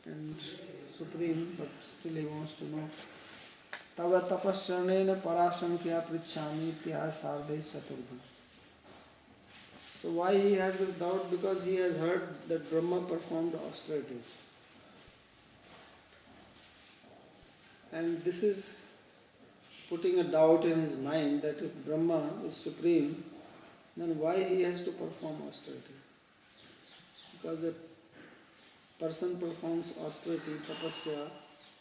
and supreme, but still he wants to know. Tava tapasyanena parasamkhya prichhami tya sardhe chaturdhi. So why he has this doubt? Because he has heard that Brahma performed austerities. And this is putting a doubt in his mind that if Brahma is supreme, then why he has to perform austerity? Because a person performs austerity, tapasya.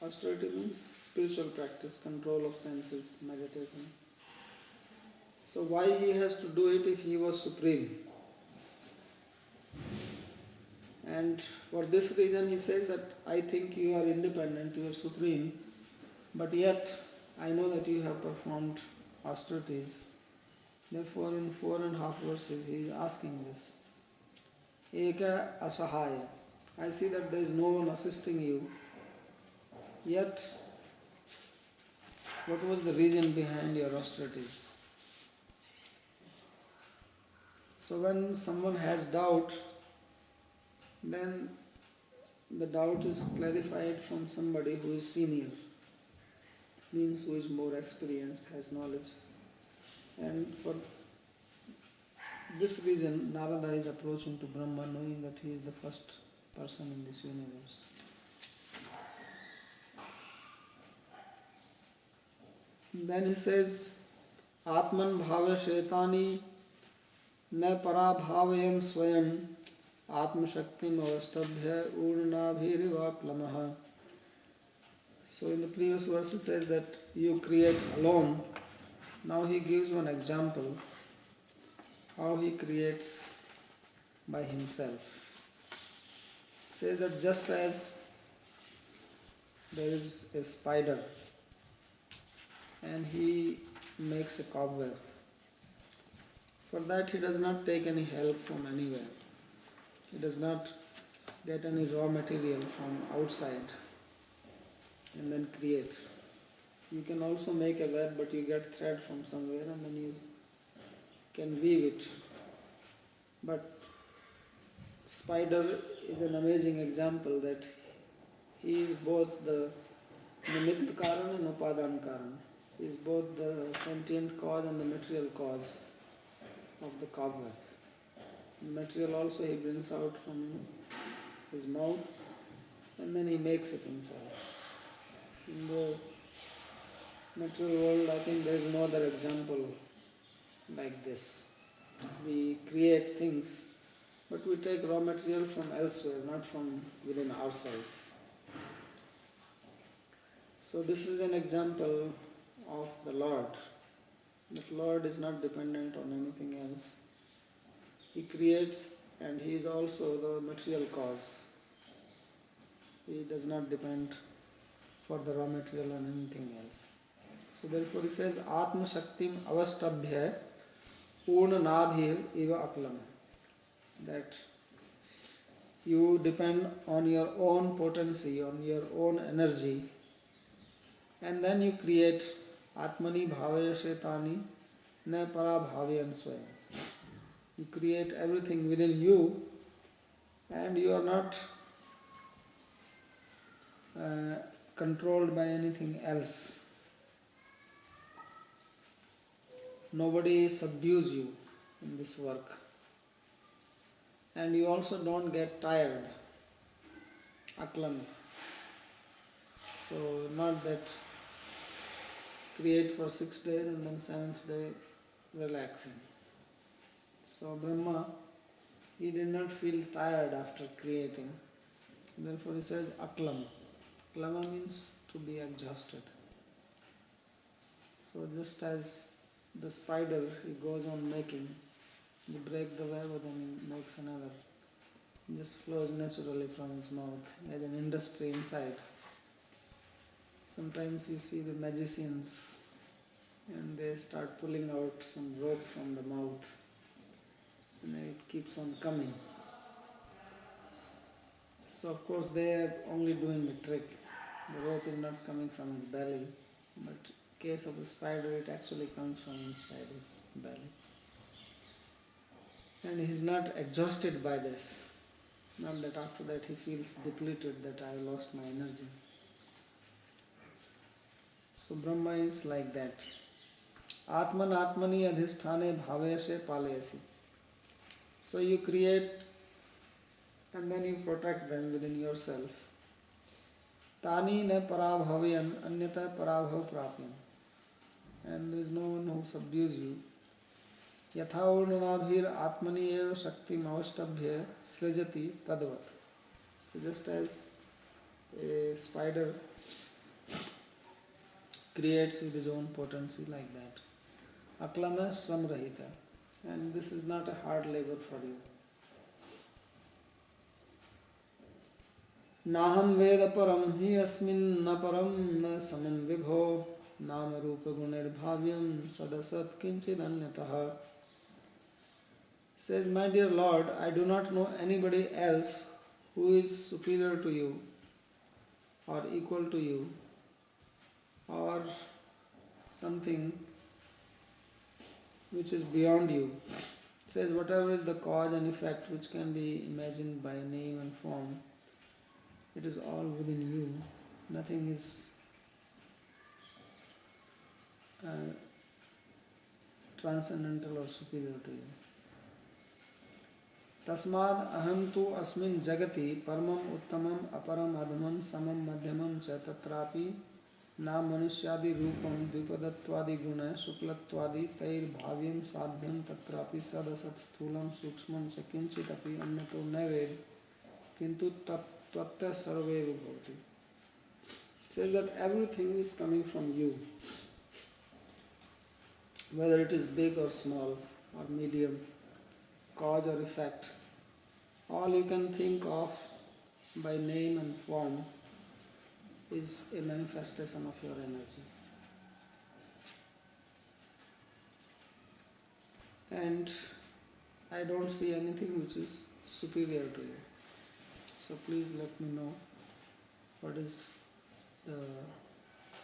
Austerity means spiritual practice, control of senses, meditation. So why he has to do it if he was supreme? And for this reason he says that I think you are independent, you are supreme, but yet I know that you have performed austerities. Therefore in 4.5 verses he is asking this. Eka asahaya. I see that there is no one assisting you. Yet, what was the reason behind your austerities? So when someone has doubt, then the doubt is clarified from somebody who is senior, means who is more experienced, has knowledge. And for this reason, Narada is approaching to Brahma knowing that he is the first person in this universe. Then he says, Atman bhava shetani na para bhavayam swayam atma shaktim avastabhya urnabhiriva klamaha. So in the previous verse it says that you create alone. Now he gives one example how he creates by himself. He says that just as there is a spider and he makes a cobweb, for that he does not take any help from anywhere. He does not get any raw material from outside and then create. You can also make a web, but you get thread from somewhere and then you can weave it. But spider is an amazing example that he is both the nimitta karan and upadan karan. He is both the sentient cause and the material cause of the cobweb. The material also he brings out from his mouth and then he makes it himself. In the material world, I think there is no other example like this. We create things, but we take raw material from elsewhere, not from within ourselves. So this is an example of the Lord. The Lord is not dependent on anything else. He creates and he is also the material cause. He does not depend for the raw material on anything else. So therefore he says, Atma Shaktim Avastabhya Purna Nabhir Eva Aklam. That you depend on your own potency, on your own energy, and then you create Atmani Bhavaya Shetani Na Para Bhavayan Swayam. You create everything within you and you are not controlled by anything else. Nobody subdues you in this work. And you also don't get tired. Aklami. So not that create for 6 days and then 7th day relaxing. So Brahma, he did not feel tired after creating. Therefore he says aklama. Klama means to be exhausted. So just as the spider, he goes on making, you break the web and then he makes another. It just flows naturally from his mouth. He has an industry inside. Sometimes you see the magicians and they start pulling out some rope from the mouth and then it keeps on coming. So of course they are only doing a trick. The rope is not coming from his belly, but in case of the spider it actually comes from inside his belly. And he is not exhausted by this. Not that after that he feels depleted that I lost my energy. So Brahma is like that. Atman Atmani adhisthane bhaveshe palayasi. So you create and then you protect them within yourself. Tani ne parabhavayan anyata parabhav prapyan. And there is no one who subdues you. Yatha urnanabhir atmani eva shakti avastabhya srijati tadvat. So just as a spider creates with his own potency, like that. Aklama samrahita. And this is not a hard labor for you. Naham veda param hi asmin na param na samam vibho nama rupa guner bhavyam sadasat kinchid anyataha. Says, my dear Lord, I do not know anybody else who is superior to you or equal to you or something which is beyond you. Says, whatever is the cause and effect which can be imagined by name and form, it is all within you. Nothing is transcendental or superior to you. Tasmad aham tu asmin jagati paramam uttamam aparam adhamam samam madhyamam cha tatrapi na manusyadi rupam dvipadatvadi guna shuklatvadi tair bhavyam sadhyam tatrapi sadasat sthulam sukshmam cha kinchit api annato naved kintu tvatta sarve bhavati. Says that everything is coming from you, whether it is big or small or medium, cause or effect. All you can think of by name and form is a manifestation of your energy. And I don't see anything which is superior to you. So please let me know what is the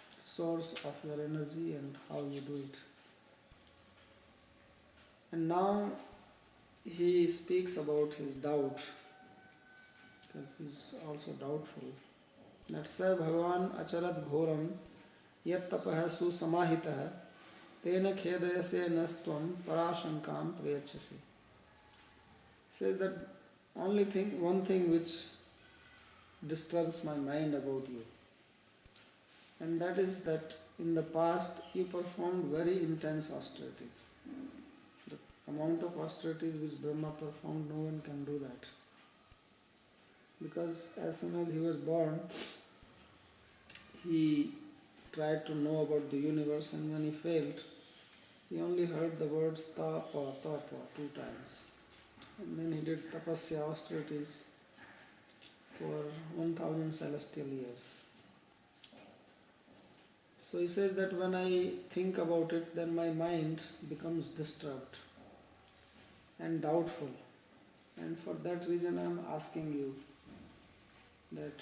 source of your energy and how you do it. And now he speaks about his doubt, because he is also doubtful. That sa Bhagavan acharat ghoram yat tapah susamahitah tena khedayase nastvam parashankam prayachasi. Says that one thing which disturbs my mind about you, and that is that in the past you performed very intense austerities. The amount of austerities which Brahma performed, no one can do that. Because as soon as he was born, he tried to know about the universe, and when he failed, he only heard the words tapa, tapa 2 times. And then he did tapasya, austerities, for 1000 celestial years. So he says that when I think about it, then my mind becomes disturbed and doubtful. And for that reason I am asking you that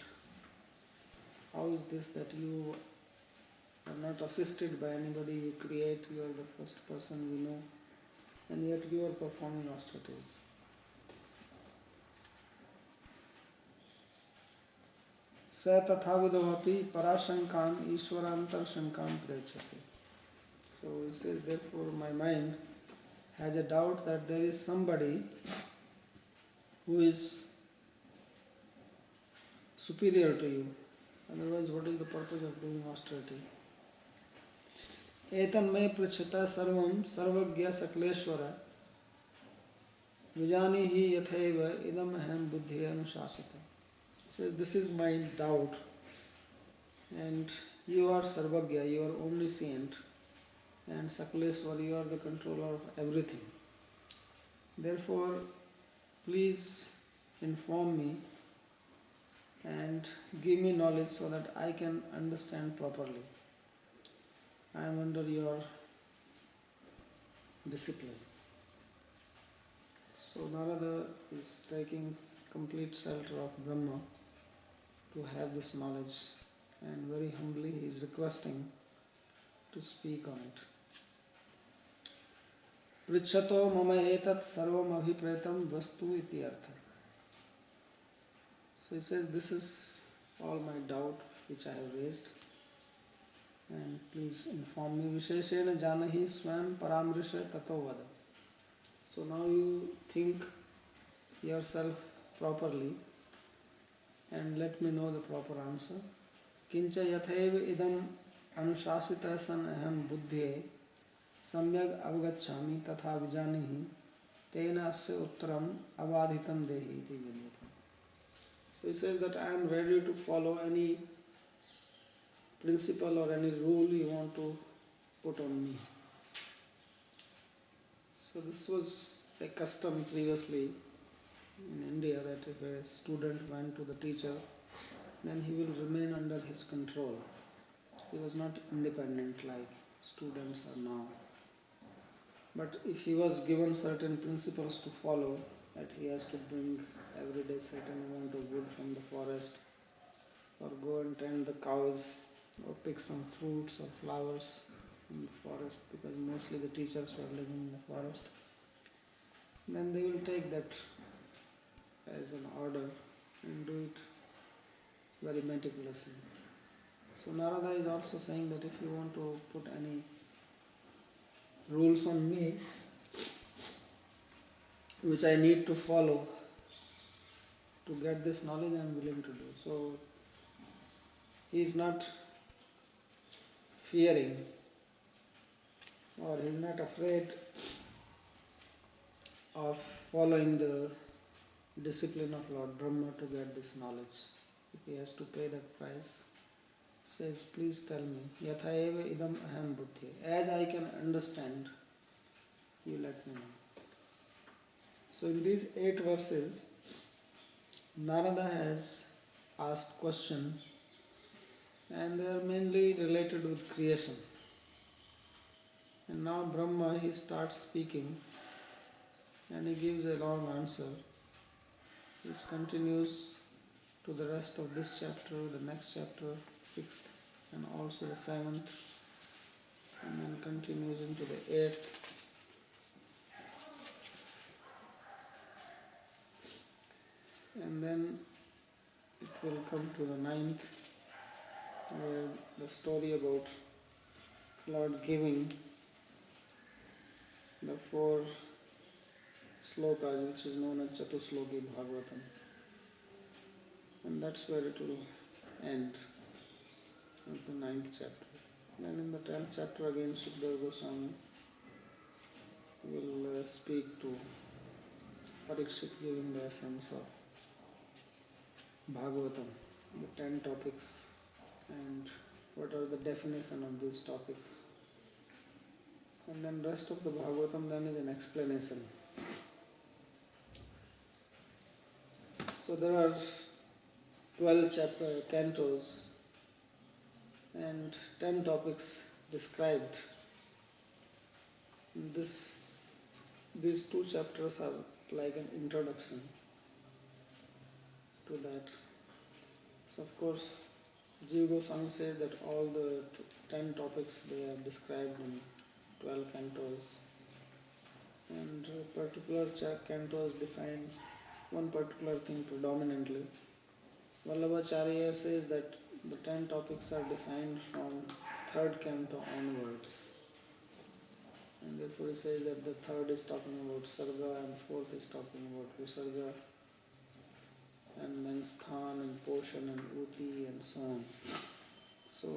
how is this that you are not assisted by anybody, you create, you are the first person we know, and yet you are performing austerities. Sa tathavidohapi parashankam ishwarantar shankam prechase. So he says, therefore my mind has a doubt that there is somebody who is superior to you. Otherwise, what is the purpose of doing austerity? Etan me prachata sarvam sarvagya sakleshwara vijani hi yathaiva idam aham buddhi anushasata. So this is my doubt, and you are Sarvagya, you are omniscient, and Sakleshwar, you are the controller of everything. Therefore, please inform me and give me knowledge so that I can understand properly. I am under your discipline. So Narada is taking complete shelter of Brahma to have this knowledge, and very humbly he is requesting to speak on it. Prichato mama etat sarvam abhipretam vastu iti artha. So he says, this is all my doubt which I have raised, and please inform me. Visheshena janahi swam paramrisha tato vada. So now you think yourself properly and let me know the proper answer. Kincha yathaiva idam anushasita san aham buddhye samyag avagacchami tatha vijanihi tena asya uttaram avadhitam dehi iti vidyate. So he says that I am ready to follow any principle or any rule you want to put on me. So this was a custom previously in India, that if a student went to the teacher, then he will remain under his control. He was not independent like students are now. But if he was given certain principles to follow, that he has to bring every day certain amount of wood from the forest, or go and tend the cows, or pick some fruits or flowers from the forest, because mostly the teachers were living in the forest, then they will take that as an order and do it very meticulously. So Narada is also saying that if you want to put any rules on me which I need to follow to get this knowledge, I am willing to do. So he is not fearing, or he is not afraid of following the discipline of Lord Brahma to get this knowledge. If he has to pay that price, says, please tell me, yatha eva idam aham buddhi. As I can understand, you let me know. So in these 8 verses, Narada has asked questions, and they are mainly related with creation. And now Brahma, he starts speaking, and he gives a long answer, which continues to the rest of this chapter, the next chapter, 6th, and also the 7th, and then continues into the 8th. And then it will come to the 9th, where the story about Lord giving the 4 slokas, which is known as Chatusloki Bhagavatam. And that's where it will end, at the 9th chapter. Then in the 10th chapter again, Sukadeva Goswami will speak to Parikshit, giving the essence of Bhagavatam, the 10 topics, and what are the definition of these topics. And then rest of the Bhagavatam then is an explanation. So there are 12 cantos and 10 topics described. These 2 chapters are like an introduction to that. So of course, Jiva Goswami says that all the 10 topics, they are described in 12 cantos, and particular cantos define one particular thing predominantly. Vallabhacharya says that the 10 topics are defined from 3rd canto onwards, and therefore he says that the 3rd is talking about Sarga, and 4th is talking about Visarga, and then Sthan and Poshan and Uti and so on. So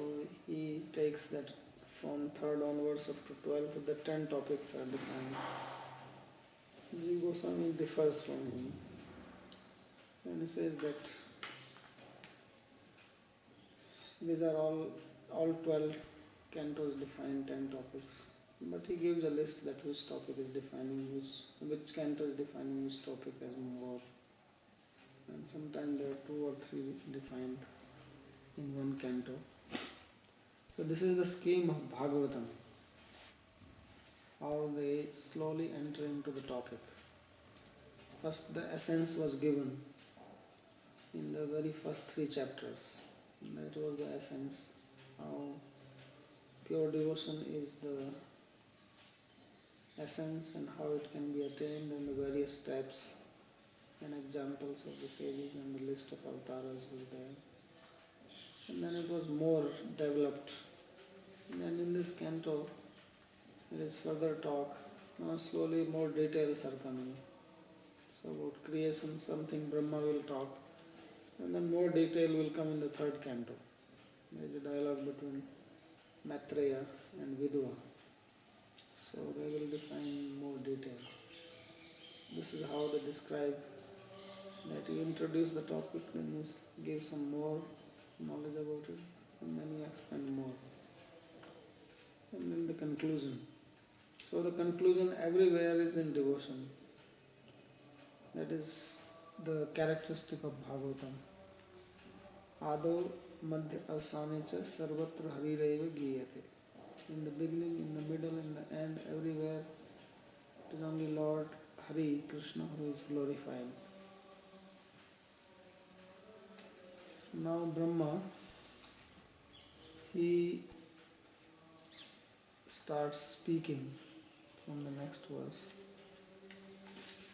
he takes that from 3rd onwards up to 12th, the 10 topics are defined. Jiva Goswami differs from him, and he says that these are all 12 cantos define 10 topics, but he gives a list that which topic is defining which canto is defining which topic as more, and sometimes there are 2 or 3 defined in one canto. So this is the scheme of Bhagavatam, how they slowly enter into the topic. First the essence was given in the very first 3 chapters. That was the essence, how pure devotion is the essence and how it can be attained, and the various steps. and examples of the sages and the list of avatars was there. And then it was more developed. And then in this canto, there is further talk. Now slowly more details are coming. So about creation, something Brahma will talk. And then more detail will come in the third canto. There is a dialogue between Maitreya and Vidua. So they will define more detail. So this is how they describe that you introduce the topic, then you give some more knowledge about it, and then you expand more. And then the conclusion. So the conclusion everywhere is in devotion. That is the characteristic of Bhagavatam. Ado madhya avsane cha sarvatra harireva giyate. In the beginning, in the middle, in the end, everywhere it is only Lord Hari, Krishna, who is glorified. So now Brahma, he starts speaking from the next verse.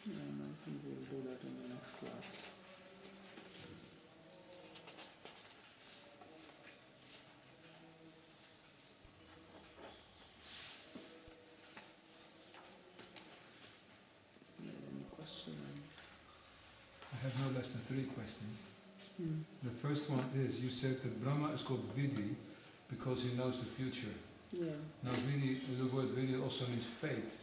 And I think we will do that in the next class. Any questions? I have no less than 3 questions. The first one is, you said that Brahma is called Vidhi because he knows the future. Yeah. Now Vidhi, the word Vidhi also means fate.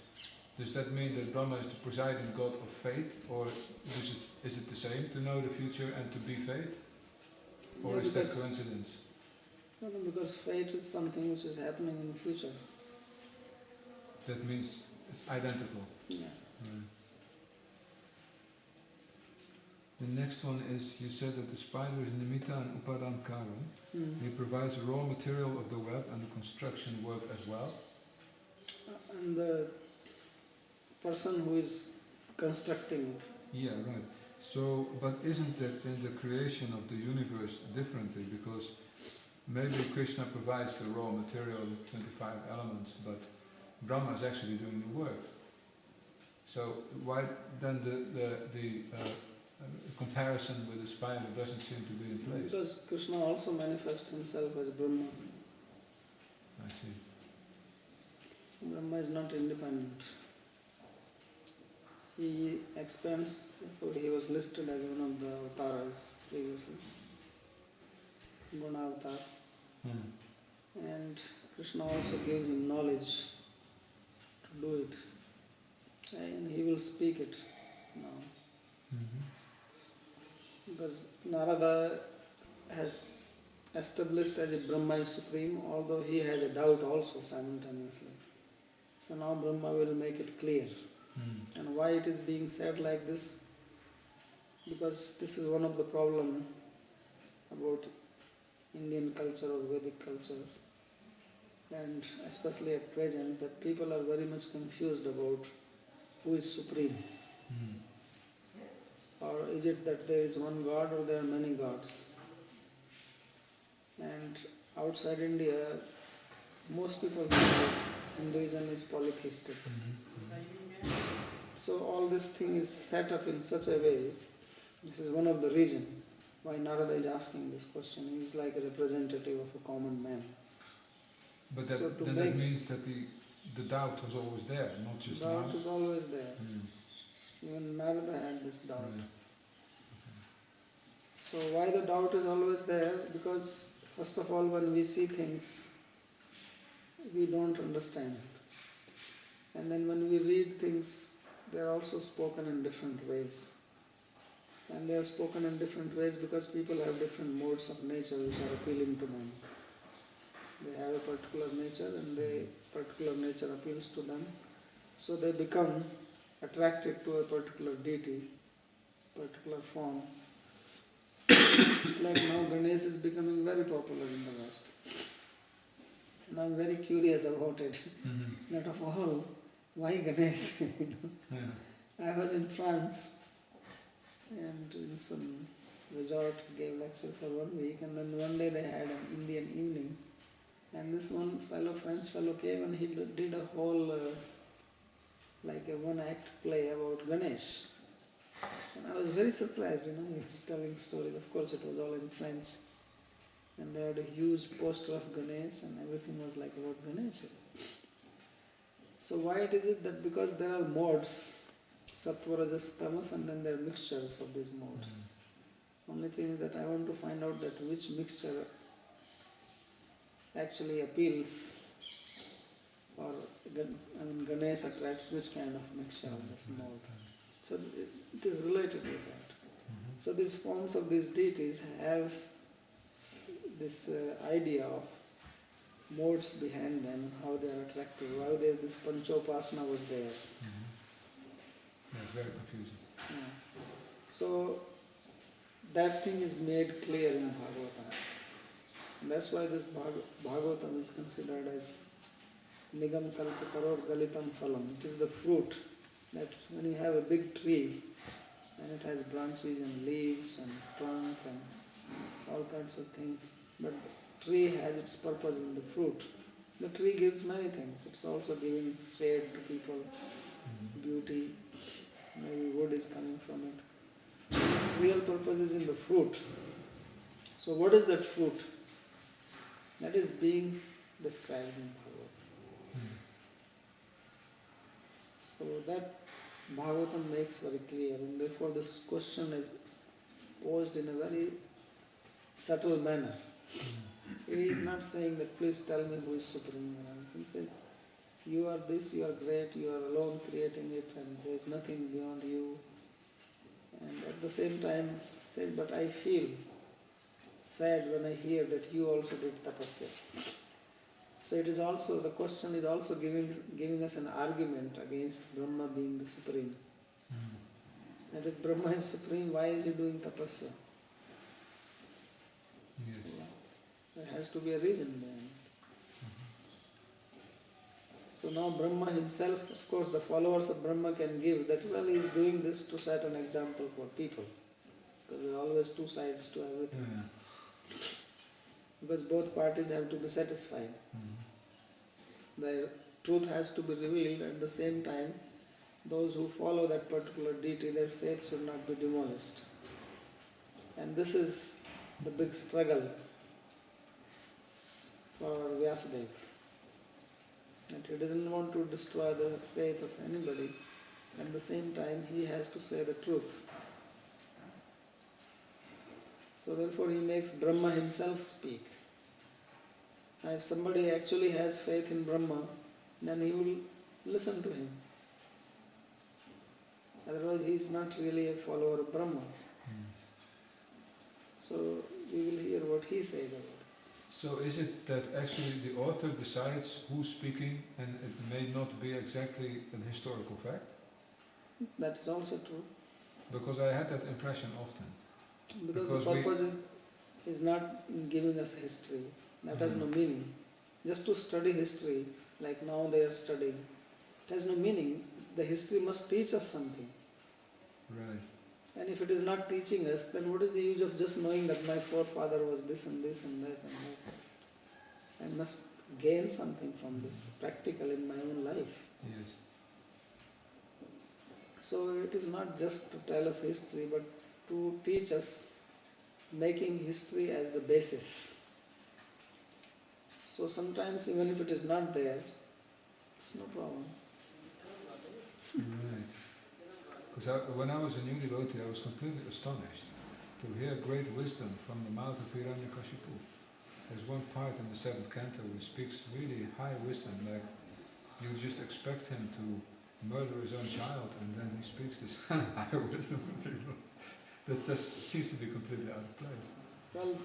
Does that mean that Brahma is the presiding god of fate, or is it the same, to know the future and to be fate? Or is that coincidence? No, because fate is something which is happening in the future. That means it's identical. Yeah. The next one is, you said that the spider is nimitta and upadan karan. He provides the raw material of the web and the construction work as well. And the person who is constructing it. Yeah, right. So, but isn't that in the creation of the universe differently? Because maybe Krishna provides the raw material, 25 elements, but Brahma is actually doing the work. So why then the comparison with the spider doesn't seem to be in place? Because Krishna also manifests himself as Brahma. I see. Brahma is not independent. He expands, he was listed as one of the avatars previously, Guna avatar. And Krishna also gives him knowledge to do it. And he will speak it now. Because Narada has established as a Brahma is supreme, although he has a doubt also simultaneously. So now Brahma will make it clear. And why it is being said like this? Because this is one of the problems about Indian culture or Vedic culture, and especially at present, that people are very much confused about who is supreme. Or is it that there is one God or there are many gods? And outside India, most people think that Hinduism is polytheistic. So all this thing is set up in such a way, this is one of the reasons why Narada is asking this question. He is like a representative of a common man. But that, so then that means that the doubt was always there, not just now? Doubt is always there. Even Narada had this doubt. So why the doubt is always there? Because first of all, when we see things, we don't understand. And then when we read things, they are also spoken in different ways. And they are spoken in different ways because people have different modes of nature which are appealing to them. They have a particular nature and the particular nature appeals to them. So they become attracted to a particular deity, particular form. It's like now Ganesh is becoming very popular in the West. And I'm very curious about it. That of all, why Ganesh? I was in France and in some resort, gave lecture for 1 week, and then one day they had an Indian evening, and this one fellow, French fellow came and he did a whole like a 1-act play about Ganesh. And I was very surprised, he was telling stories. Of course, it was all in French. And they had a huge poster of Ganesh, and everything was like about Ganesh. So why it is it that because there are modes, sattva, rajas, tamas, and then there are mixtures of these modes. Only thing is that I want to find out that which mixture actually appeals, or Ganesh attracts which kind of mixture of this mode. So it is related with that. So these forms of these deities have this idea of modes behind them, how they are attractive, why this Panchopasana was there. Yeah, it's very confusing. Yeah. So that thing is made clear in Bhagavatam. And that's why this Bhagavatam is considered as Nigam Kalpataror Galitam Phalam. It is the fruit that when you have a big tree and it has branches and leaves and trunk and all kinds of things, but the tree has its purpose in the fruit. The tree gives many things. It's also giving shade to people, beauty, maybe wood is coming from it. Its real purpose is in the fruit. So what is that fruit? That is being described in Bhagavatam. So that Bhagavatam makes very clear, and therefore this question is posed in a very subtle manner. He is not saying that please tell me who is supreme. He says, you are this, you are great, you are alone creating it, and there is nothing beyond you. And at the same time says, but I feel sad when I hear that you also did tapasya. So it is also, the question is also giving us an argument against Brahma being the supreme. And if Brahma is supreme, why is he doing tapasya? Yes. There has to be a reason behind it. So now Brahma himself, of course the followers of Brahma can give that, well, he is doing this to set an example for people. Because there are always two sides to everything. Because both parties have to be satisfied. The truth has to be revealed, at the same time those who follow that particular deity, their faith should not be demolished. And this is the big struggle for Vyasadeva. That he doesn't want to destroy the faith of anybody. At the same time he has to say the truth. So therefore he makes Brahma himself speak. Now if somebody actually has faith in Brahma, then he will listen to him. Otherwise he is not really a follower of Brahma. So we will hear what he says about it. So is it that actually the author decides who's speaking and it may not be exactly an historical fact? That is also true. Because I had that impression often. Because the purpose is not in giving us history. That has no meaning. Just to study history, like now they are studying, it has no meaning. The history must teach us something. Right. And if it is not teaching us, then what is the use of just knowing that my forefather was this and this and that and that? I must gain something from this, practical in my own life. Yes. So it is not just to tell us history, but to teach us, making history as the basis. So sometimes even if it is not there, it's no problem. Right. Because when I was a new devotee, I was completely astonished to hear great wisdom from the mouth of Hiranyakashipu. There's one part in the 7th canto which speaks really high wisdom, like you just expect him to murder his own child, and then he speaks this higher wisdom. That just seems to be completely out of place. Well,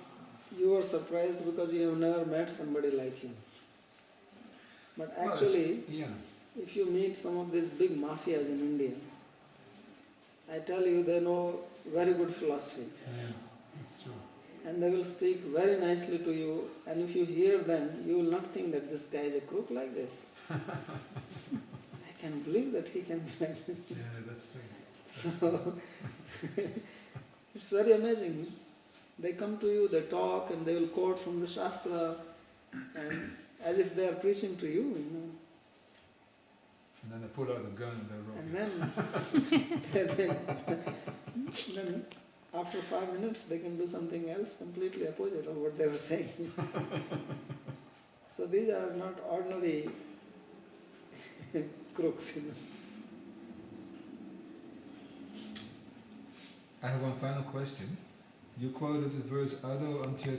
you are surprised because you have never met somebody like him. But actually, if you meet some of these big mafias in India, I tell you, they know very good philosophy. Yeah, that's true. And they will speak very nicely to you, and if you hear them, you will not think that this guy is a crook like this. I can believe that he can be like this. Yeah, that's true. So, it's very amazing. They come to you, they talk, and they will quote from the Shastra, and as if they are preaching to you, And then they pull out a gun and they rob And you. then after 5 minutes they can do something else completely opposite of what they were saying. So these are not ordinary crooks, I have one final question. You quoted the verse Ado Antyat